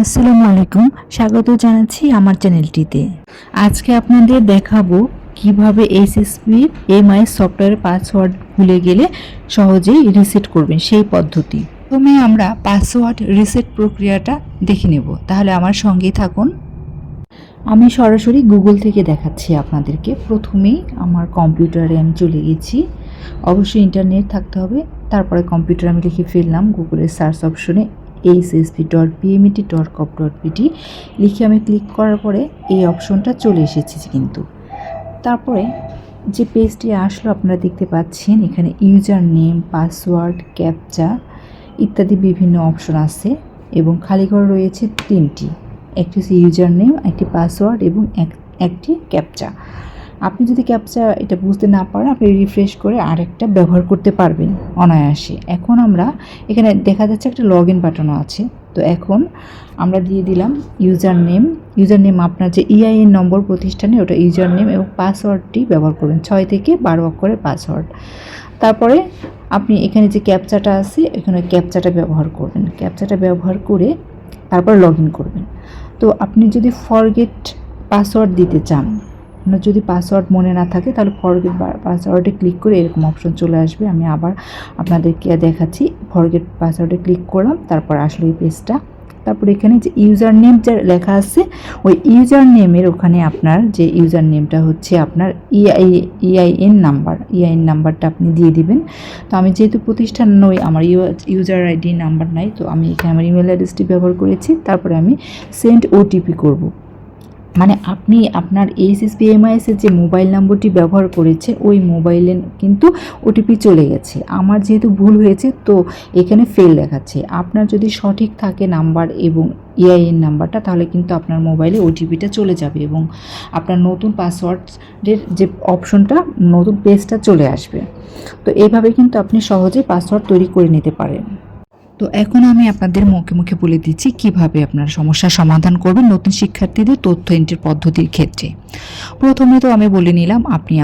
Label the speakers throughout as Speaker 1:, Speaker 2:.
Speaker 1: আসসালামু আলাইকুম, স্বাগত জানাচ্ছি আমার চ্যানেলটিতে। আজকে আপনাদের দেখাবো কিভাবে এসএসপি এমআই সফটওয়্যারের পাসওয়ার্ড ভুলে গেলে সহজেই রিসেট করবেন সেই পদ্ধতি। প্রথমে আমরা পাসওয়ার্ড রিসেট প্রক্রিয়াটা দেখে নেব, তাহলে আমার সঙ্গেই থাকুন। আমি সরাসরি গুগল থেকে দেখাচ্ছি আপনাদেরকে। প্রথমেই আমার কম্পিউটারে আমি চলে গেছি, অবশ্যই ইন্টারনেট থাকতে হবে। তারপরে কম্পিউটার আমি লিখে ফেললাম গুগলের সার্চ অপশনে hsp.pmt.gov.pt লিখে আমি ক্লিক করার পরে এই অপশনটা চলে এসেছে। কিন্তু তারপরে যে পেজটি আসলো আপনারা দেখতে পাচ্ছেন, এখানে ইউজার নেম, পাসওয়ার্ড, ক্যাপচা ইত্যাদি বিভিন্ন অপশন আছে এবং খালি ঘর রয়েছে তিনটি। একটি হচ্ছে ইউজার নেম, একটি পাসওয়ার্ড এবং একটি ক্যাপচা। আপনি যদি ক্যাপচা এটা বুঝতে না পারেন, আপনি রিফ্রেশ করে আরেকটা ব্যবহার করতে পারবেন অনায়াসে। এখন আমরা এখানে দেখা যাচ্ছে একটা লগ ইন বাটনও আছে। তো এখন আমরা দিয়ে দিলাম ইউজার নেম আপনার যে ইআইএন নম্বর প্রতিষ্ঠানে ওটা ইউজার নেম এবং পাসওয়ার্ডটি ব্যবহার করবেন 6 থেকে 12 অক্ষরের পাসওয়ার্ড। তারপরে আপনি এখানে যে ক্যাপচাটা আছে এখানে ক্যাপচাটা ব্যবহার করবেন। ক্যাপচাটা ব্যবহার করে তারপর লগ ইন করবেন। তো আপনি যদি ফরগেট পাসওয়ার্ড দিতে চান, আপনার যদি পাসওয়ার্ড মনে না থাকে তাহলে ফরগেট পাসওয়ার্ডে ক্লিক করে এরকম অপশন চলে আসবে। আমি আবার আপনাদেরকে দেখাচ্ছি। ফরগেট পাসওয়ার্ডে ক্লিক করলাম, তারপর আসলো এই পেজটা। তারপর এখানে যে ইউজার নেম যা লেখা আছে ওই ইউজার নেমের ওখানে আপনার যে ইউজার নেমটা হচ্ছে আপনার ইআইএন নাম্বারটা আপনি দিয়ে দিবেন। তো আমি যেহেতু প্রতিষ্ঠান নই, আমার ইউজার আইডি নাম্বার নাই, তো আমি এখানে আমার ইমেল অ্যাড্রেসটি ব্যবহার করেছি। তারপরে আমি সেন্ড ওটিপি করব। মানে আপনি আপনার এসএসপিএমআইএসের যে মোবাইল নম্বরটি ব্যবহার করেছে ওই মোবাইলে কিন্তু ওটিপি চলে গেছে। আমার যেহেতু ভুল হয়েছে তো এখানে ফেল দেখাচ্ছে। আপনার যদি সঠিক থাকে নাম্বার এবং ইআইএন নাম্বারটা, তাহলে কিন্তু আপনার মোবাইলে ওটিপিটা চলে যাবে এবং আপনার নতুন পাসওয়ার্ডের যে অপশনটা, নতুন পেজটা চলে আসবে। তো এইভাবে কিন্তু আপনি সহজে পাসওয়ার্ড তৈরি করে নিতে পারেন। তো এখন আমি আপনাদের মুখে মুখে বলে দিচ্ছি কিভাবে আপনার সমস্যার সমাধান করবেন নতুন শিক্ষার্থীদের তথ্য এন্ট্রির পদ্ধতির ক্ষেত্রে। প্রথমে তো আমি বলে নিলাম, আপনি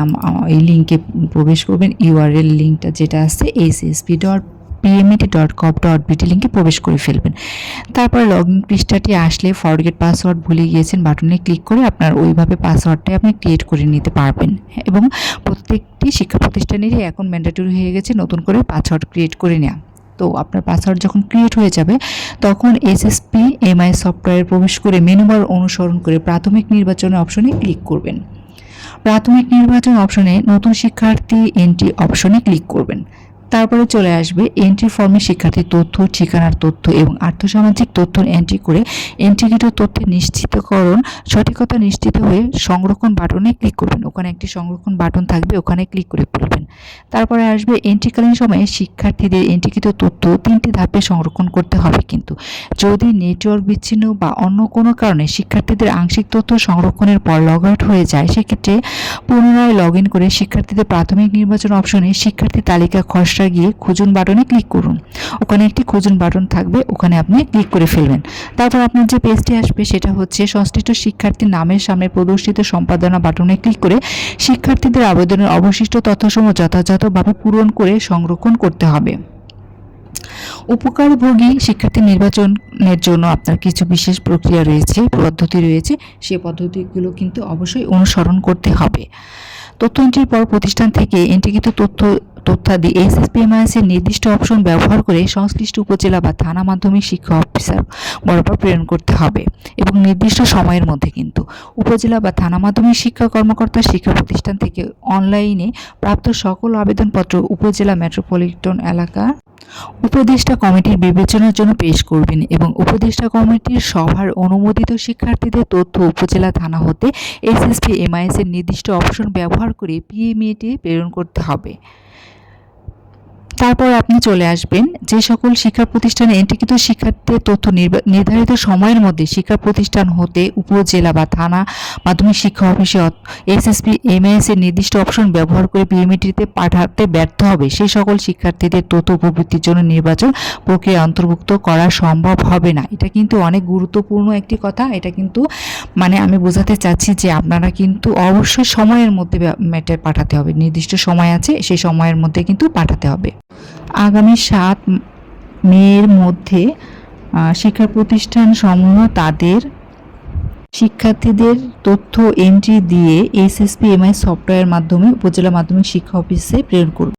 Speaker 1: এই লিঙ্কে প্রবেশ করবেন। ইউআরএল লিঙ্কটা যেটা আছে hsp.pmt.gov.pt লিঙ্কে প্রবেশ করে ফেলবেন। তারপর লগ ইন পৃষ্ঠাটি আসলে ফরগেট পাসওয়ার্ড ভুলে গিয়েছেন বাটনে ক্লিক করে আপনার ওইভাবে পাসওয়ার্ডটাই আপনি ক্রিয়েট করে নিতে পারবেন। এবং প্রত্যেকটি শিক্ষা প্রতিষ্ঠানেরই এখন ম্যান্ডেটরি হয়ে গেছে নতুন করে পাসওয়ার্ড ক্রিয়েট করে নেওয়া। তো আপনার পাসওয়ার্ড যখন ক্রিয়েট হয়ে যাবে তখন এসএসপি এমআই সফটওয়্যারে প্রবেশ করে মেনু বার অনুসরণ করে প্রাথমিক নির্বাচনের অপশনে ক্লিক করবেন। প্রাথমিক নির্বাচন অপশনে নতুন শিক্ষার্থী এন্ট্রি অপশনে ক্লিক করবেন। তারপরে চলে আসবে এন্ট্রি ফর্মে শিক্ষার্থীর তথ্য, ঠিকানার তথ্য এবং আর্থসামাজিক তথ্য এন্ট্রি করে এন্ট্রিকৃত তথ্যের নিশ্চিতকরণ সঠিকতা নিশ্চিত হয়ে সংরক্ষণ বাটনে ক্লিক করবেন। ওখানে একটি সংরক্ষণ বাটন থাকবে, ওখানে ক্লিক করে ফেলবেন। তারপরে আসবে এন্ট্রিকালীন সময়ে শিক্ষার্থীদের এন্ট্রিকৃত তথ্য 3টি ধাপে সংরক্ষণ করতে হবে। কিন্তু যদি নেটওয়ার্ক বিচ্ছিন্ন বা অন্য কোনো কারণে শিক্ষার্থীদের আংশিক তথ্য সংরক্ষণের পর লগ আউট হয়ে যায়, সেক্ষেত্রে পুনরায় লগ ইন করে শিক্ষার্থীদের প্রাথমিক নির্বাচন অপশনে শিক্ষার্থী তালিকা খসড়া গিয়ে খুঁজুন বাটনে ক্লিক করুন। ওখানে একটি খুঁজুন বাটন থাকবে, ওখানে আপনি ক্লিক করে ফেলবেন। তারপর আপনার যে পেজটি আসবে সেটা হচ্ছে সংশ্লিষ্ট শিক্ষার্থীর নামের সামনে প্রদর্শিত সম্পাদনা বাটনে ক্লিক করে শিক্ষার্থীদের আবেদনের অবশিষ্ট তথ্যসমূহ যথাযথভাবে পূরণ করে সংরক্ষণ করতে হবে। উপকারভোগী শিক্ষার্থী নির্বাচনের জন্য আপনার কিছু বিশেষ প্রক্রিয়া রয়েছে, পদ্ধতি রয়েছে, সেই পদ্ধতিগুলো কিন্তু অবশ্যই অনুসরণ করতে হবে। তথ্য এন্ট্রির পর প্রতিষ্ঠান থেকে এন্ট্রিকৃত তথ্যাদি এসএসপিএমআইএস এর নির্দিষ্ট অপশন ব্যবহার করে সংশ্লিষ্ট উপজেলা বা থানা মাধ্যমিক শিক্ষা অফিসার বরাবর প্রেরণ করতে হবে এবং নির্দিষ্ট সময়ের মধ্যে। কিন্তু উপজেলা বা থানা মাধ্যমিক শিক্ষা কর্মকর্তা শিক্ষা প্রতিষ্ঠান থেকে অনলাইনে প্রাপ্ত সকল আবেদনপত্র উপজেলা মেট্রোপলিটন এলাকা উপদেষ্টা কমিটির বিবেচনার জন্য পেশ করবেন এবং উপদেষ্টা কমিটির সভার অনুমোদিত শিক্ষার্থীদের তথ্য উপজেলা থানা হতে এসএসপিএমআইএস এর নির্দিষ্ট অপশন ব্যবহার করে পিএমএতে প্রেরণ করতে হবে। তারপর আপনি চলে আসবেন যে সকল শিক্ষা প্রতিষ্ঠানে এন্ট্রিকৃত শিক্ষার্থীদের তথ্য নির্ধারিত সময়ের মধ্যে শিক্ষা প্রতিষ্ঠান হতে উপজেলা বা থানা মাধ্যমিক শিক্ষা অফিসে এসএসপিএমআইএস এর নির্দিষ্ট অপশন ব্যবহার করে পিএমইটিতে পাঠাতে ব্যর্থ হবে, সেই সকল শিক্ষার্থীদের তথ্য উপবৃত্তির জন্য নির্বাচন প্রক্রিয়া অন্তর্ভুক্ত করা সম্ভব হবে না। এটা কিন্তু অনেক গুরুত্বপূর্ণ একটি কথা। এটা কিন্তু মানে আমি বোঝাতে চাচ্ছি যে আপনারা কিন্তু অবশ্যই সময়ের মধ্যে ম্যাটার পাঠাতে হবে। নির্দিষ্ট সময় আছে, সেই সময়ের মধ্যে কিন্তু পাঠাতে হবে। আগামী 7 মের মধ্যে শিক্ষা প্রতিষ্ঠান সমূহ তাদের শিক্ষার্থীদের তথ্য এন্ট্রি দিয়ে SSPMI সফটওয়্যার মাধ্যমে উপজেলা মাধ্যমিক শিক্ষা অফিসে প্রেরণ করবে।